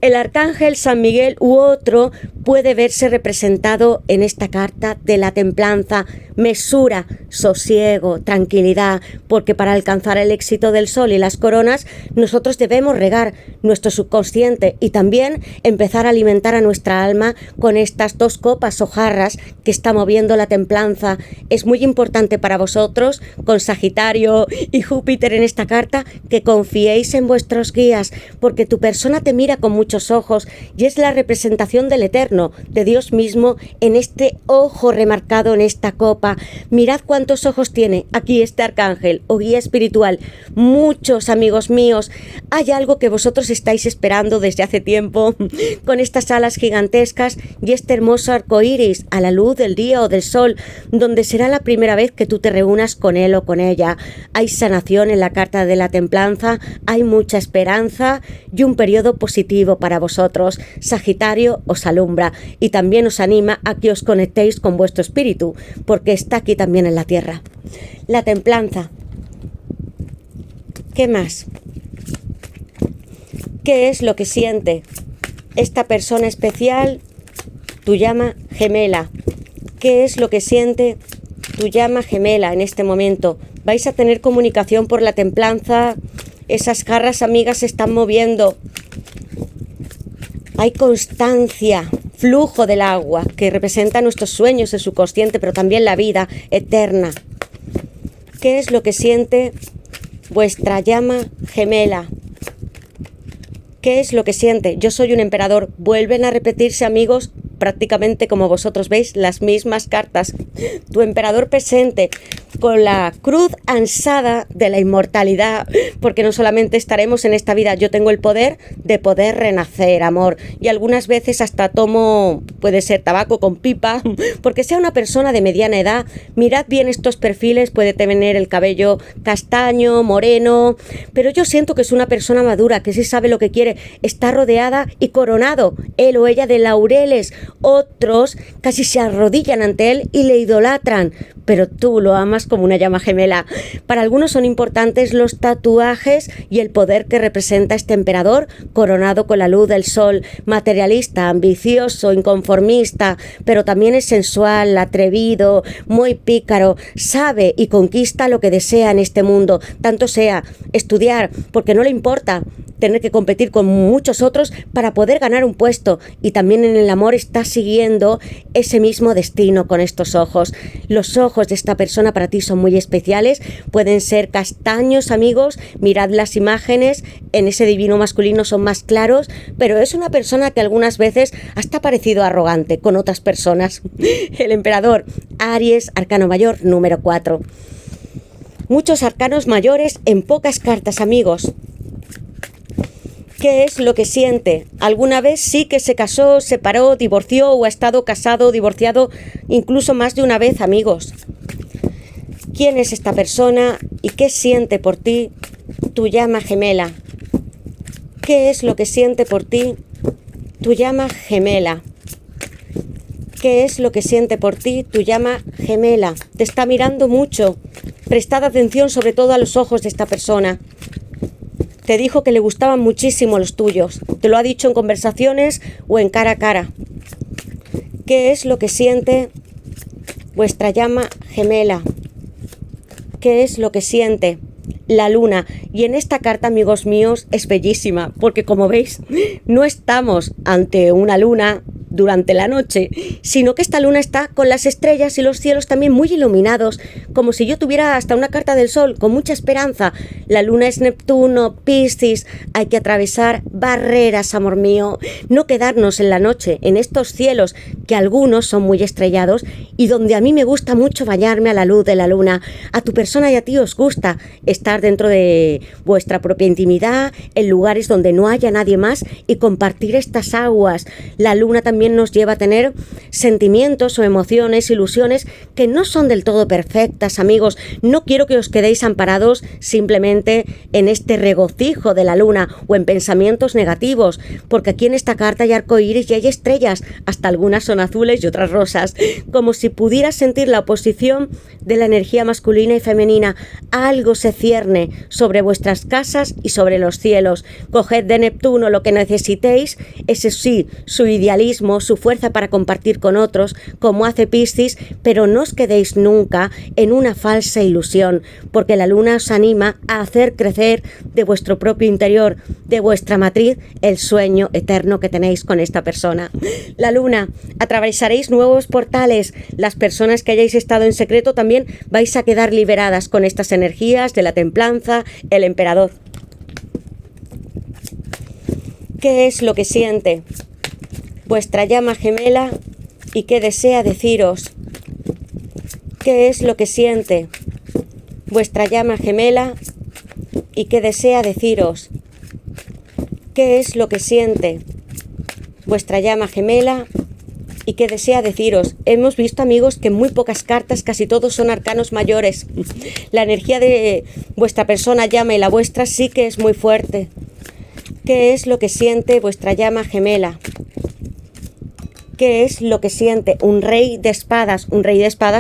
El arcángel San Miguel u otro puede verse representado en esta carta de la templanza, mesura, sosiego, tranquilidad, porque para alcanzar el éxito del sol y las coronas, nosotros debemos regar nuestro subconsciente y también empezar a alimentar a nuestra alma con estas 2 copas o jarras que está moviendo la templanza. Es muy importante para vosotros, con Sagitario y Júpiter en esta carta, que confiéis en vuestros guías, porque tu persona te mira con muchos ojos y es la representación del Eterno, de Dios mismo, en este ojo remarcado en esta copa. Mirad cuántos ojos tiene aquí este arcángel o guía espiritual. Muchos, amigos míos. Hay algo que vosotros estáis esperando desde hace tiempo, con estas alas gigantescas y este hermoso arco iris a la luz del día o del sol, donde será la primera vez que tú te reúnas con él o con ella. Hay sanación en la carta de la templanza, hay mucha esperanza y un periodo positivo para vosotros. Sagitario os alumbra y también os anima a que os conectéis con vuestro espíritu, porque está aquí también en la tierra. La templanza. ¿Qué más? ¿Qué es lo que siente esta persona especial, tu llama gemela? ¿Qué es lo que siente tu llama gemela en este momento? Vais a tener comunicación por la templanza. Esas garras, amigas, se están moviendo. Hay constancia, flujo del agua, que representa nuestros sueños, el subconsciente, pero también la vida eterna. ¿Qué es lo que siente vuestra llama gemela? ¿Qué es lo que siente? Yo soy un emperador. Vuelven a repetirse, amigos, prácticamente como vosotros veis, las mismas cartas. Tu emperador presente con la cruz ansada de la inmortalidad, porque no solamente estaremos en esta vida, yo tengo el poder de poder renacer, amor, y algunas veces hasta tomo, puede ser tabaco con pipa, porque sea una persona de mediana edad. Mirad bien estos perfiles, puede tener el cabello castaño, moreno, pero yo siento que es una persona madura, que sí sabe lo que quiere, está rodeada y coronado, él o ella, de laureles. Otros casi se arrodillan ante él y le idolatran, pero tú lo amas como una llama gemela. Para algunos son importantes los tatuajes y el poder que representa este emperador, coronado con la luz del sol, materialista, ambicioso, inconformista, pero también es sensual, atrevido, muy pícaro, sabe y conquista lo que desea en este mundo, tanto sea estudiar, porque no le importa tener que competir con muchos otros para poder ganar un puesto, y también en el amor está siguiendo ese mismo destino con estos ojos. Los ojos de esta persona para ti son muy especiales, pueden ser castaños, amigos, mirad las imágenes, en ese divino masculino son más claros, pero es una persona que algunas veces hasta ha parecido arrogante con otras personas. El emperador, Aries, arcano mayor número 4. Muchos arcanos mayores en pocas cartas, amigos. ¿Qué es lo que siente? ¿Alguna vez sí que se casó, separó, divorció o ha estado casado, divorciado incluso más de una vez, amigos? ¿Quién es esta persona y qué siente por ti tu llama gemela? ¿Qué es lo que siente por ti tu llama gemela? ¿Qué es lo que siente por ti tu llama gemela? Te está mirando mucho. Prestad atención sobre todo a los ojos de esta persona. Te dijo que le gustaban muchísimo los tuyos. Te lo ha dicho en conversaciones o en cara a cara. ¿Qué es lo que siente vuestra llama gemela? ¿Qué es lo que siente la luna? Y en esta carta, amigos míos, es bellísima, porque como veis, no estamos ante una luna durante la noche, sino que esta luna está con las estrellas y los cielos también muy iluminados, como si yo tuviera hasta una carta del sol, con mucha esperanza. La luna es Neptuno, Piscis, hay que atravesar barreras, amor mío, no quedarnos en la noche, en estos cielos, que algunos son muy estrellados, y donde a mí me gusta mucho bañarme a la luz de la luna. A tu persona y a ti os gusta estar dentro de vuestra propia intimidad, en lugares donde no haya nadie más, y compartir estas aguas. La luna también nos lleva a tener sentimientos o emociones, ilusiones que no son del todo perfectas, amigos. No quiero que os quedéis amparados simplemente en este regocijo de la luna o en pensamientos negativos, porque aquí en esta carta hay arcoíris y hay estrellas, hasta algunas son azules y otras rosas, como si pudieras sentir la oposición de la energía masculina y femenina. Algo se cierne sobre vuestras casas y sobre los cielos. Coged de Neptuno lo que necesitéis, ese sí, su idealismo, su fuerza para compartir con otros, como hace Piscis, pero no os quedéis nunca en una falsa ilusión, porque la luna os anima a hacer crecer de vuestro propio interior, de vuestra matriz, el sueño eterno que tenéis con esta persona. La luna, atravesaréis nuevos portales. Las personas que hayáis estado en secreto también vais a quedar liberadas con estas energías de la templanza, el emperador. ¿Qué es lo que siente vuestra llama gemela y qué desea deciros? ¿Qué es lo que siente vuestra llama gemela y qué desea deciros? ¿Qué es lo que siente vuestra llama gemela y qué desea deciros? Hemos visto, amigos, que en muy pocas cartas, casi todos son arcanos mayores. La energía de vuestra persona llama y la vuestra sí que es muy fuerte. ¿Qué es lo que siente vuestra llama gemela? ¿Qué es lo que siente? Un rey de espadas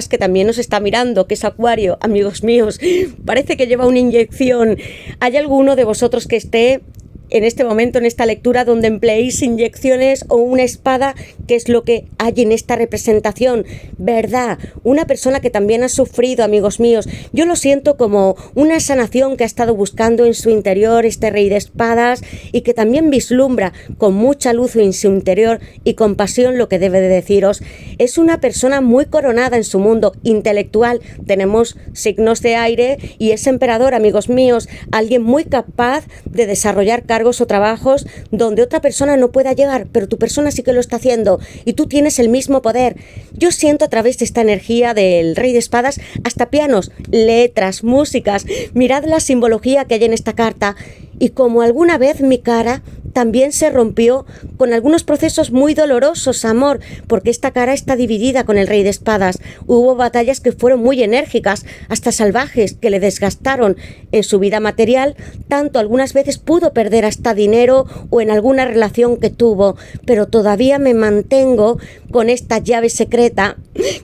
que también nos está mirando, que es Acuario, amigos míos. Parece que lleva una inyección. ¿Hay alguno de vosotros que esté en este momento, en esta lectura, donde empleéis inyecciones o una espada? ¿Qué es lo que hay en esta representación? ¿Verdad? Una persona que también ha sufrido, amigos míos. Yo lo siento como una sanación que ha estado buscando en su interior este rey de espadas y que también vislumbra con mucha luz en su interior y compasión lo que debe de deciros. Es una persona muy coronada en su mundo intelectual. Tenemos signos de aire y es emperador, amigos míos. Alguien muy capaz de desarrollar cargos o trabajos donde otra persona no pueda llegar, pero tu persona sí que lo está haciendo y tú tienes el mismo poder. Yo siento a través de esta energía del rey de espadas hasta pianos, letras, músicas. Mirad la simbología que hay en esta carta. Y como alguna vez mi cara también se rompió con algunos procesos muy dolorosos, amor, porque esta cara está dividida con el rey de espadas. Hubo batallas que fueron muy enérgicas, hasta salvajes, que le desgastaron en su vida material, tanto algunas veces pudo perder hasta dinero o en alguna relación que tuvo, pero todavía me mantengo con esta llave secreta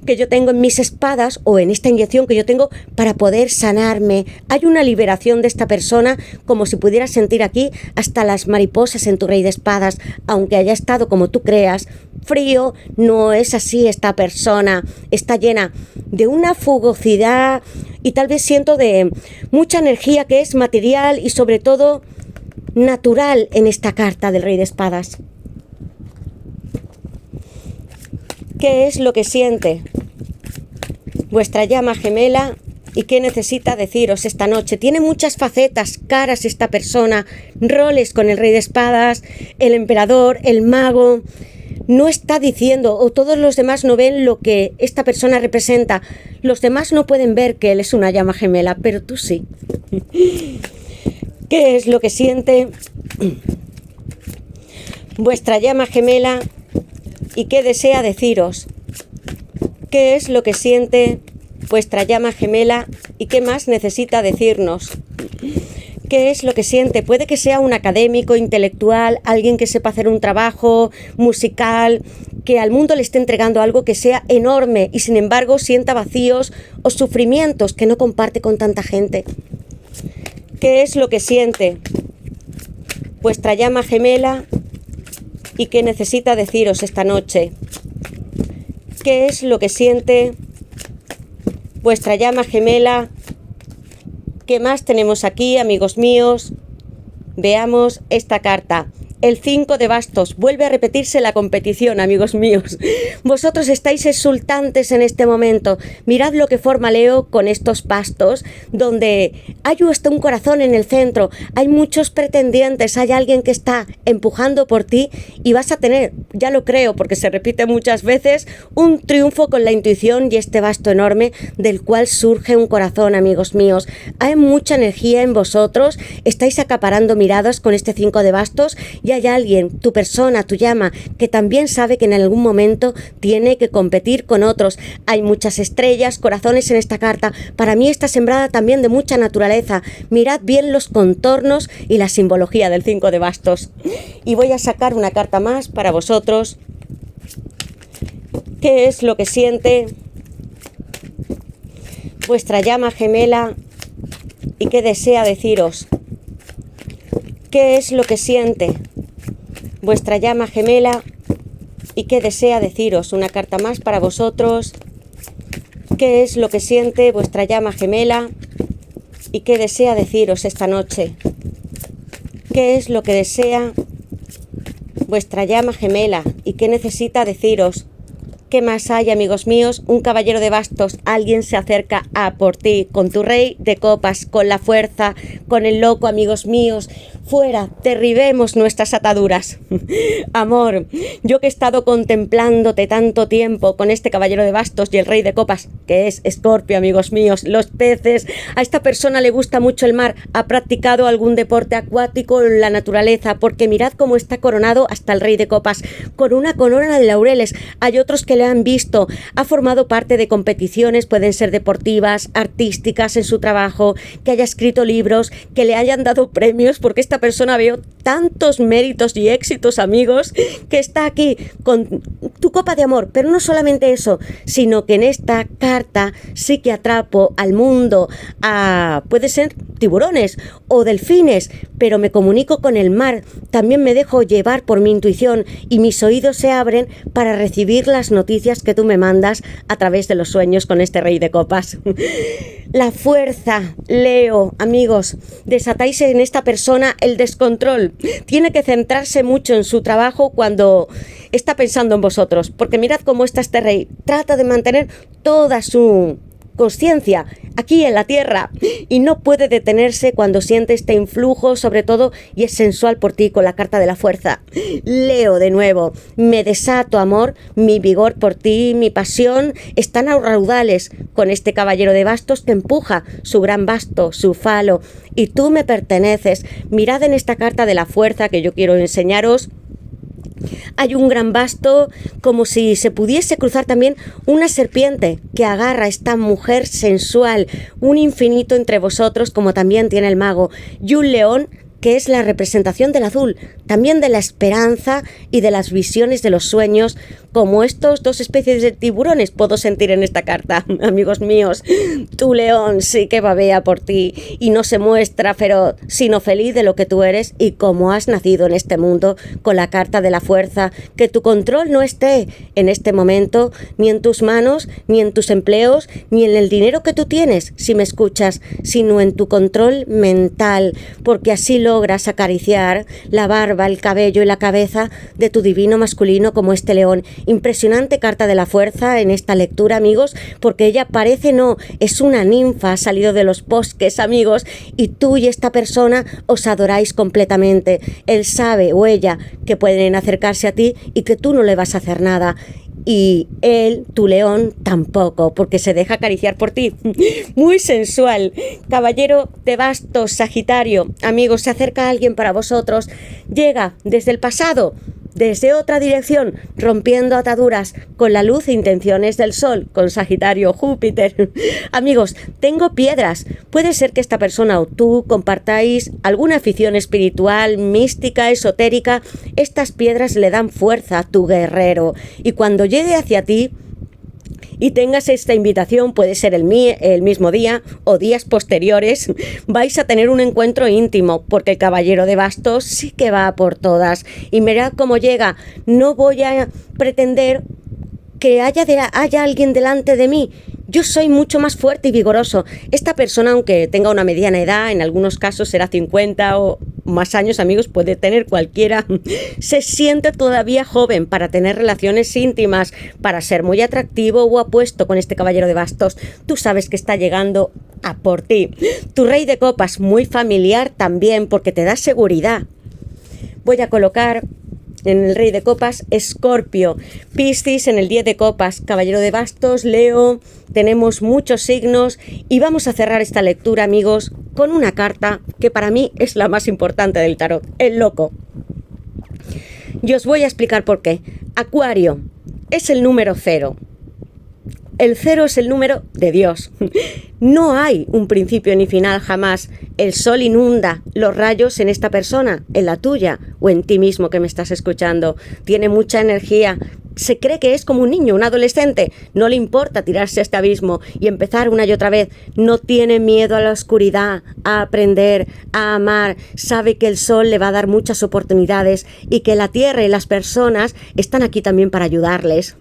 que yo tengo en mis espadas o en esta inyección que yo tengo para poder sanarme. Hay una liberación de esta persona, como si pudieras sentir aquí hasta las mariposas en tu rey de espadas, aunque haya estado como tú creas frío. No es así. Esta persona está llena de una fugosidad y tal vez siento de mucha energía que es material y sobre todo natural en esta carta del rey de espadas. ¿Qué es lo que siente vuestra llama gemela y qué necesita deciros esta noche? Tiene muchas facetas, caras esta persona, roles con el rey de espadas, el emperador, el mago. no está diciendo, o todos los demás no ven lo que esta persona representa. Los demás no pueden ver que él es una llama gemela, pero tú sí. ¿Qué es lo que siente vuestra llama gemela y qué desea deciros? ¿Qué es lo que siente vuestra llama gemela y qué más necesita decirnos? ¿Qué es lo que siente? Puede que sea un académico, intelectual, alguien que sepa hacer un trabajo musical, que al mundo le esté entregando algo que sea enorme y sin embargo sienta vacíos o sufrimientos que no comparte con tanta gente. ¿Qué es lo que siente vuestra llama gemela y qué necesita deciros esta noche? ¿Qué es lo que siente vuestra llama gemela? ¿Qué más tenemos aquí, amigos míos? Veamos esta carta. El 5 de bastos. Vuelve a repetirse la competición, amigos míos. Vosotros estáis exultantes en este momento. Mirad lo que forma Leo con estos bastos, donde hay hasta un corazón en el centro. Hay muchos pretendientes, hay alguien que está empujando por ti y vas a tener, ya lo creo porque se repite muchas veces, un triunfo con la intuición y este basto enorme del cual surge un corazón, amigos míos. Hay mucha energía en vosotros, estáis acaparando miradas con este 5 de bastos y hay alguien, tu persona, tu llama, que también sabe que en algún momento tiene que competir con otros. Hay muchas estrellas, corazones en esta carta. Para mí está sembrada también de mucha naturaleza. Mirad bien los contornos y la simbología del 5 de bastos. Y voy a sacar una carta más para vosotros. ¿Qué es lo que siente vuestra llama gemela y qué desea deciros? ¿Qué es lo que siente vuestra llama gemela y qué desea deciros? Una carta más para vosotros. ¿Qué es lo que siente vuestra llama gemela y qué desea deciros esta noche? ¿Qué es lo que desea vuestra llama gemela y qué necesita deciros? ¿Qué más hay, amigos míos? Un caballero de bastos, alguien se acerca a por ti, con tu rey de copas, con la fuerza, con el loco, amigos míos. Fuera, derribemos nuestras ataduras. Amor, yo que he estado contemplándote tanto tiempo con este caballero de bastos y el rey de copas, que es Escorpio, amigos míos, los peces. A esta persona le gusta mucho el mar, ha practicado algún deporte acuático en la naturaleza, porque mirad cómo está coronado hasta el rey de copas, con una corona de laureles. Hay otros que le han visto, ha formado parte de competiciones, pueden ser deportivas, artísticas en su trabajo, que haya escrito libros, que le hayan dado premios, porque esta persona veo tantos méritos y éxitos, amigos, que está aquí con tu copa de amor, pero no solamente eso, sino que en esta carta sí que atrapo al mundo a, puede ser tiburones o delfines, pero me comunico con el mar, también me dejo llevar por mi intuición y mis oídos se abren para recibir las noticias que tú me mandas a través de los sueños con este rey de copas. La fuerza, Leo, amigos, desatáis en esta persona el descontrol. Tiene que centrarse mucho en su trabajo cuando está pensando en vosotros, porque mirad cómo está este rey, trata de mantener toda su conciencia aquí en la tierra y no puede detenerse cuando siente este influjo sobre todo y es sensual por ti con la carta de la fuerza. Leo de nuevo, me desato, amor, mi vigor por ti, mi pasión están a raudales con este caballero de bastos que empuja su gran basto, su falo, y tú me perteneces. Mirad en esta carta de la fuerza que yo quiero enseñaros. Hay un gran basto, como si se pudiese cruzar también una serpiente que agarra a esta mujer sensual, un infinito entre vosotros como también tiene el mago, y un león que es la representación del azul, también de la esperanza y de las visiones de los sueños, como estos dos especies de tiburones puedo sentir en esta carta, amigos míos. Tu león sí que babea por ti y no se muestra feroz, sino feliz de lo que tú eres y cómo has nacido en este mundo con la carta de la fuerza. Que tu control no esté en este momento ni en tus manos, ni en tus empleos, ni en el dinero que tú tienes, si me escuchas, sino en tu control mental, porque así logras acariciar la barba, el cabello y la cabeza de tu divino masculino como este león Impresionante carta de la fuerza en esta lectura, amigos, porque ella parece es una ninfa, ha salido de los bosques, amigos, y tú y esta persona os adoráis completamente. Él sabe o ella que pueden acercarse a ti y que tú no le vas a hacer nada. Y él, tu león, tampoco, porque se deja acariciar por ti. Muy sensual. Caballero de bastos, Sagitario. Amigos, se acerca alguien para vosotros. Llega desde el pasado, desde otra dirección, rompiendo ataduras con la luz e intenciones del sol, con Sagitario, Júpiter. Amigos, tengo piedras. Puede ser que esta persona o tú compartáis alguna afición espiritual, mística, esotérica. Estas piedras le dan fuerza a tu guerrero. Y cuando llegue hacia ti y tengas esta invitación, puede ser el mismo día o días posteriores, vais a tener un encuentro íntimo, porque el caballero de bastos sí que va por todas. Y mirad cómo llega. No voy a pretender que haya alguien delante de mí. Yo soy mucho más fuerte y vigoroso. Esta persona, aunque tenga una mediana edad, en algunos casos será 50 o más años, amigos, puede tener cualquiera, se siente todavía joven para tener relaciones íntimas, para ser muy atractivo o apuesto con este caballero de bastos. Tú sabes que está llegando a por ti. Tu rey de copas, muy familiar también, porque te da seguridad. Voy a colocar en el rey de copas, Escorpio, Piscis en el 10 de copas, caballero de bastos, Leo. Tenemos muchos signos y vamos a cerrar esta lectura, amigos, con una carta que para mí es la más importante del tarot, el loco. Y os voy a explicar por qué. Acuario es el número 0. El 0 es el número de Dios. No hay un principio ni final jamás. El sol inunda los rayos en esta persona, en la tuya o en ti mismo que me estás escuchando. Tiene mucha energía. Se cree que es como un niño, un adolescente. No le importa tirarse a este abismo y empezar una y otra vez. No tiene miedo a la oscuridad, a aprender, a amar. Sabe que el sol le va a dar muchas oportunidades y que la tierra y las personas están aquí también para ayudarles.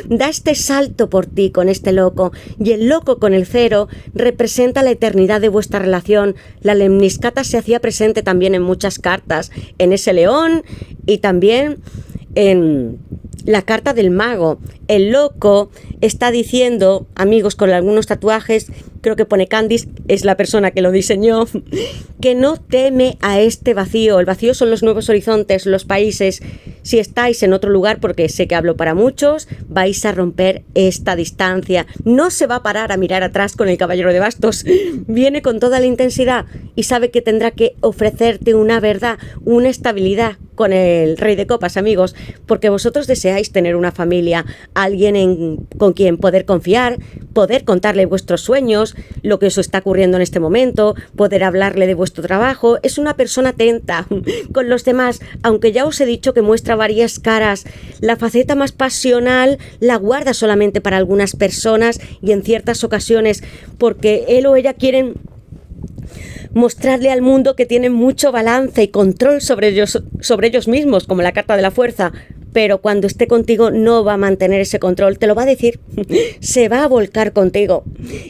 Da este salto por ti con este loco, y el loco con el 0 representa la eternidad de vuestra relación. La lemniscata se hacía presente también en muchas cartas, en ese león y también en la carta del mago. El loco está diciendo, amigos, con algunos tatuajes, creo que pone Candice, es la persona que lo diseñó, que no teme a este vacío. El vacío son los nuevos horizontes, los países. Si estáis en otro lugar, porque sé que hablo para muchos, vais a romper esta distancia. No se va a parar a mirar atrás con el caballero de bastos. Viene con toda la intensidad y sabe que tendrá que ofrecerte una verdad, una estabilidad con el rey de copas, amigos, porque vosotros deseáis tener una familia, alguien con quien poder confiar, poder contarle vuestros sueños, lo que os está ocurriendo en este momento, poder hablarle de vuestro trabajo. Es una persona atenta con los demás, aunque ya os he dicho que muestra varias caras. La faceta más pasional la guarda solamente para algunas personas y en ciertas ocasiones, porque él o ella quieren mostrarle al mundo que tienen mucho balance y control sobre ellos mismos, como la carta de la fuerza, pero cuando esté contigo no va a mantener ese control, te lo va a decir, se va a volcar contigo.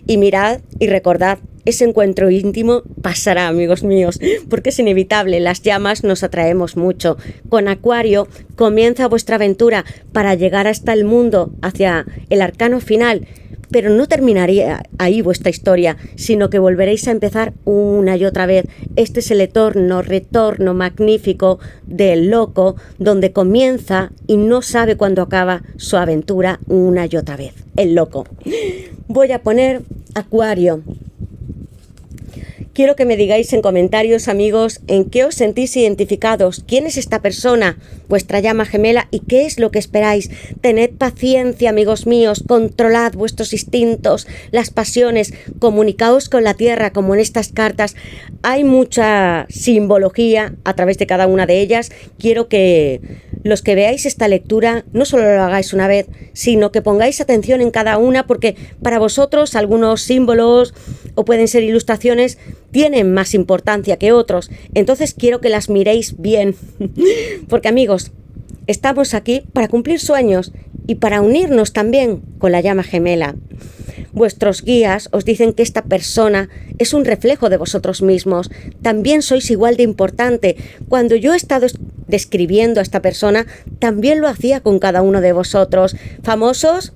Y mirad y recordad, ese encuentro íntimo pasará, amigos míos, porque es inevitable, las llamas nos atraemos mucho. Con Acuario comienza vuestra aventura para llegar hasta el mundo, hacia el arcano final. Pero no terminaría ahí vuestra historia, sino que volveréis a empezar una y otra vez. Este es el retorno magnífico del loco, donde comienza y no sabe cuándo acaba su aventura una y otra vez. El loco. Voy a poner Acuario. Quiero que me digáis en comentarios, amigos, en qué os sentís identificados, quién es esta persona, vuestra llama gemela y qué es lo que esperáis. Tened paciencia, amigos míos, controlad vuestros instintos, las pasiones, comunicaos con la tierra como en estas cartas. Hay mucha simbología a través de cada una de ellas. Quiero que los que veáis esta lectura no solo lo hagáis una vez, sino que pongáis atención en cada una, porque para vosotros algunos símbolos o pueden ser ilustraciones tienen más importancia que otros. Entonces quiero que las miréis bien, porque amigos, estamos aquí para cumplir sueños y para unirnos también con la llama gemela. Vuestros guías os dicen que esta persona es un reflejo de vosotros mismos. También sois igual de importante. Cuando yo he estado describiendo a esta persona, también lo hacía con cada uno de vosotros. Famosos,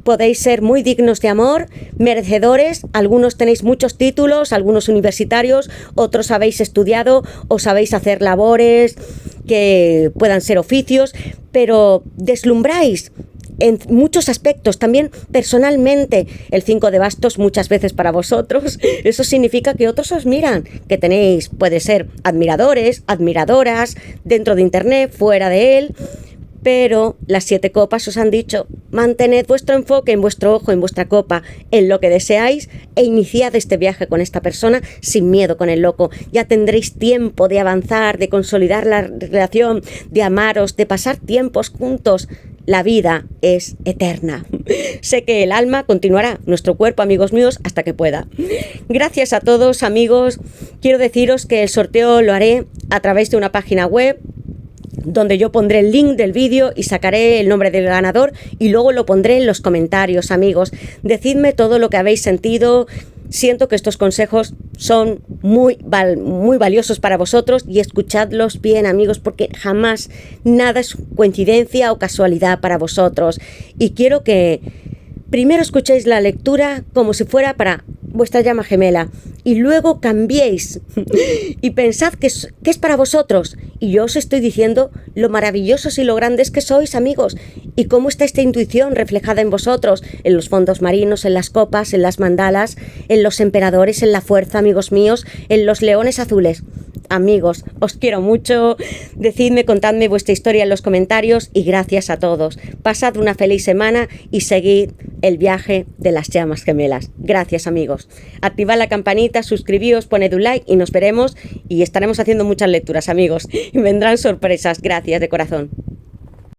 podéis ser muy dignos de amor, merecedores, algunos tenéis muchos títulos, algunos universitarios, otros habéis estudiado o sabéis hacer labores que puedan ser oficios, pero deslumbráis en muchos aspectos, también personalmente. El 5 de bastos muchas veces para vosotros, eso significa que otros os miran, que tenéis, puede ser admiradores, admiradoras, dentro de internet, fuera de él, pero las 7 copas os han dicho, mantened vuestro enfoque en vuestro ojo, en vuestra copa, en lo que deseáis e iniciad este viaje con esta persona sin miedo con el loco. Ya tendréis tiempo de avanzar, de consolidar la relación, de amaros, de pasar tiempos juntos. La vida es eterna. Sé que el alma continuará, nuestro cuerpo, amigos míos, hasta que pueda. Gracias a todos, amigos. Quiero deciros que el sorteo lo haré a través de una página web donde yo pondré el link del vídeo y sacaré el nombre del ganador y luego lo pondré en los comentarios, amigos. Decidme todo lo que habéis sentido. Siento que estos consejos son muy valiosos para vosotros y escuchadlos bien, amigos, porque jamás nada es coincidencia o casualidad para vosotros. Y quiero que primero escuchéis la lectura como si fuera para vuestra llama gemela y luego cambiéis y pensad que es para vosotros. Y yo os estoy diciendo lo maravillosos y lo grandes que sois, amigos, y cómo está esta intuición reflejada en vosotros, en los fondos marinos, en las copas, en las mandalas, en los emperadores, en la fuerza, amigos míos, en los leones azules. Amigos, os quiero mucho. Decidme, contadme vuestra historia en los comentarios y gracias a todos. Pasad una feliz semana y seguid el viaje de las llamas gemelas. Gracias, amigos. Activad la campanita, suscribíos, poned un like y nos veremos y estaremos haciendo muchas lecturas, amigos. Y vendrán sorpresas. Gracias de corazón.